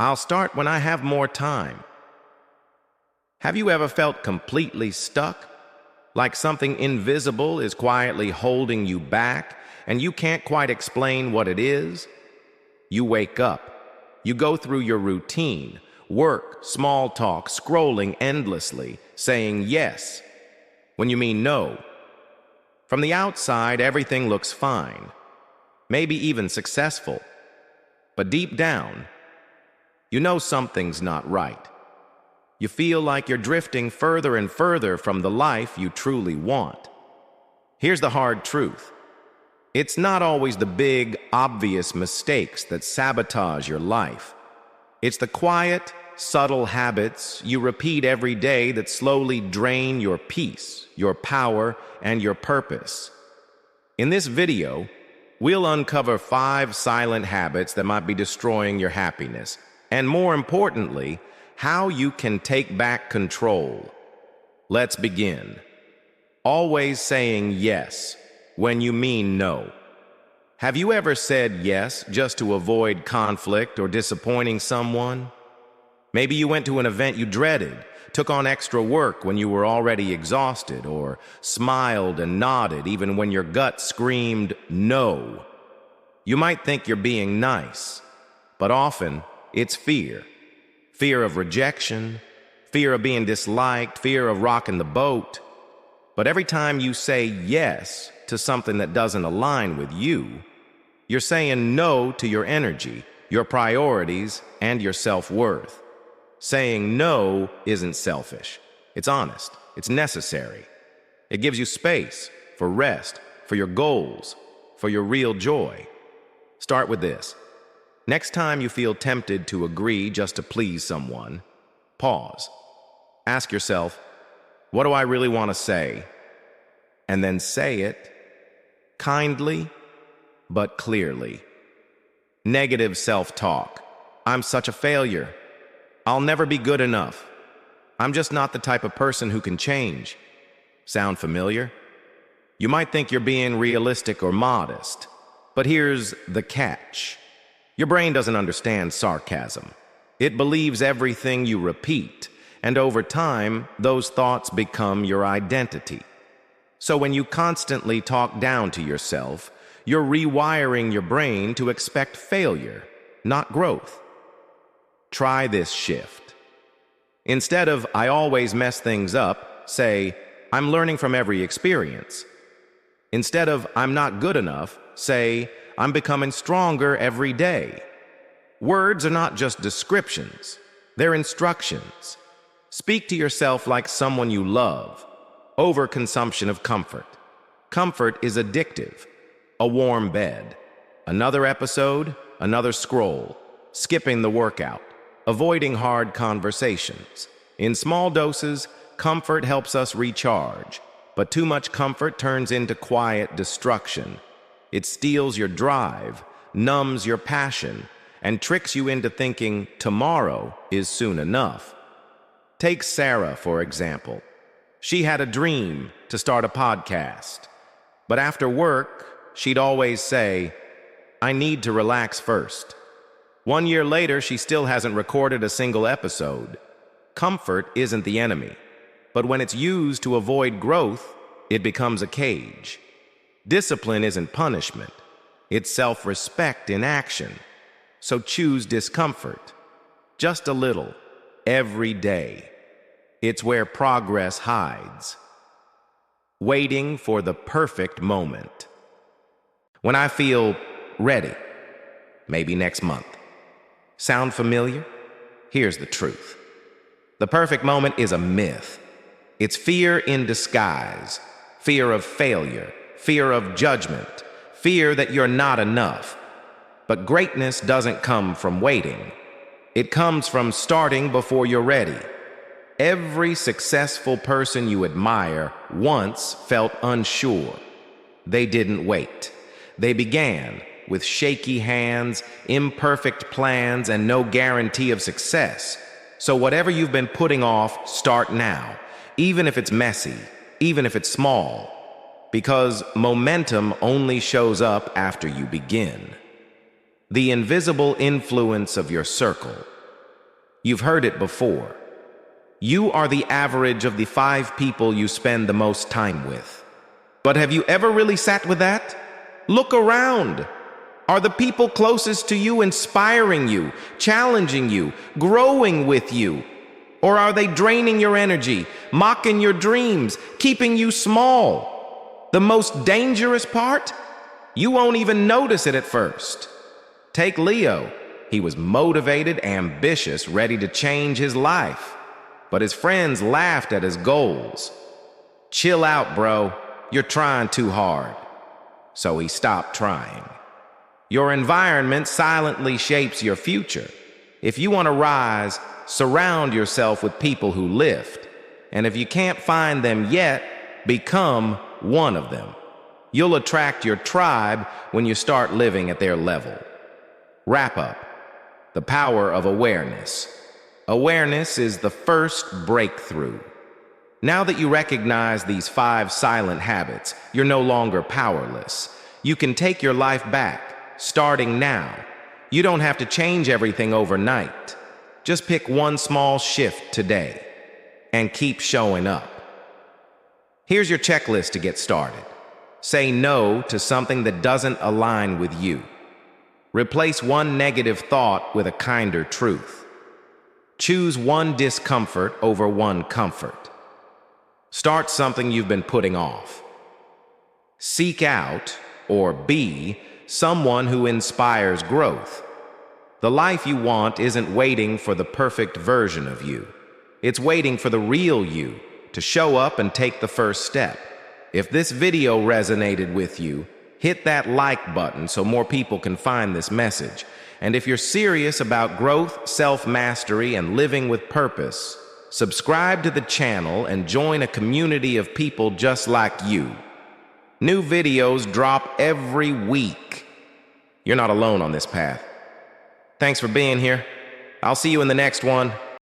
I'll start when I have more time. Have you ever felt completely stuck? Like something invisible is quietly holding you back and you can't quite explain what it is? You wake up. You go through your routine, work, small talk, scrolling endlessly, saying yes when you mean no. From the outside, everything looks fine, maybe even successful. But deep down, you know something's not right. You feel like you're drifting further and further from the life you truly want. Here's the hard truth. It's not always the big, obvious mistakes that sabotage your life. It's the quiet, subtle habits you repeat every day that slowly drain your peace, your power, and your purpose. In this video, we'll uncover 5 silent habits that might be destroying your happiness, and more importantly, how you can take back control. Let's begin. Always saying yes when you mean no. Have you ever said yes just to avoid conflict or disappointing someone? Maybe you went to an event you dreaded, took on extra work when you were already exhausted, or smiled and nodded even when your gut screamed no. You might think you're being nice, but often it's fear. Fear of rejection, fear of being disliked, fear of rocking the boat. But every time you say yes to something that doesn't align with you, you're saying no to your energy, your priorities, and your self-worth. Saying no isn't selfish. It's honest. It's necessary. It gives you space for rest, for your goals, for your real joy. Start with this. Next time you feel tempted to agree just to please someone, pause. Ask yourself, what do I really want to say? And then say it kindly but clearly. Negative self-talk. I'm such a failure. I'll never be good enough. I'm just not the type of person who can change. Sound familiar? You might think you're being realistic or modest, but here's the catch. Your brain doesn't understand sarcasm. It believes everything you repeat, and over time, those thoughts become your identity. So when you constantly talk down to yourself, you're rewiring your brain to expect failure, not growth. Try this shift. Instead of "I always mess things up," say, "I'm learning from every experience." Instead of "I'm not good enough," say, "I'm becoming stronger every day." Words are not just descriptions, they're instructions. Speak to yourself like someone you love. Overconsumption of comfort. Comfort is addictive. A warm bed. Another episode, another scroll. Skipping the workout. Avoiding hard conversations. In small doses, comfort helps us recharge, but too much comfort turns into quiet destruction. It steals your drive, numbs your passion, and tricks you into thinking tomorrow is soon enough. Take Sarah, for example. She had a dream to start a podcast, but after work, she'd always say, "I need to relax first." 1 year later, she still hasn't recorded a single episode. Comfort isn't the enemy, but when it's used to avoid growth, it becomes a cage. Discipline isn't punishment. It's self-respect in action. So choose discomfort. Just a little, every day. It's where progress hides. Waiting for the perfect moment. When I feel ready, maybe next month. Sound familiar? Here's the truth. The perfect moment is a myth. It's fear in disguise. Fear of failure. Fear of judgment. Fear that you're not enough. But greatness doesn't come from waiting. It comes from starting before you're ready. Every successful person you admire once felt unsure. They didn't wait. They began with shaky hands, imperfect plans, and no guarantee of success. So whatever you've been putting off, start now, even if it's messy, even if it's small, because momentum only shows up after you begin. The invisible influence of your circle. You've heard it before. You are the average of the 5 people you spend the most time with. But have you ever really sat with that? Look around. Are the people closest to you inspiring you, challenging you, growing with you? Or are they draining your energy, mocking your dreams, keeping you small? The most dangerous part? You won't even notice it at first. Take Leo. He was motivated, ambitious, ready to change his life. But his friends laughed at his goals. Chill out, bro. You're trying too hard. So he stopped trying. Your environment silently shapes your future. If you want to rise, surround yourself with people who lift. And if you can't find them yet, become one of them. You'll attract your tribe when you start living at their level. Wrap up. The power of awareness. Awareness is the first breakthrough. Now that you recognize these 5 silent habits, you're no longer powerless. You can take your life back, starting now. You don't have to change everything overnight. Just pick one small shift today and keep showing up. Here's your checklist to get started. Say no to something that doesn't align with you. Replace one negative thought with a kinder truth. Choose one discomfort over one comfort. Start something you've been putting off. Seek out, or be, someone who inspires growth. The life you want isn't waiting for the perfect version of you. It's waiting for the real you to show up and take the first step. If this video resonated with you, hit that like button so more people can find this message. And if you're serious about growth, self-mastery, and living with purpose, subscribe to the channel and join a community of people just like you. New videos drop every week. You're not alone on this path. Thanks for being here. I'll see you in the next one.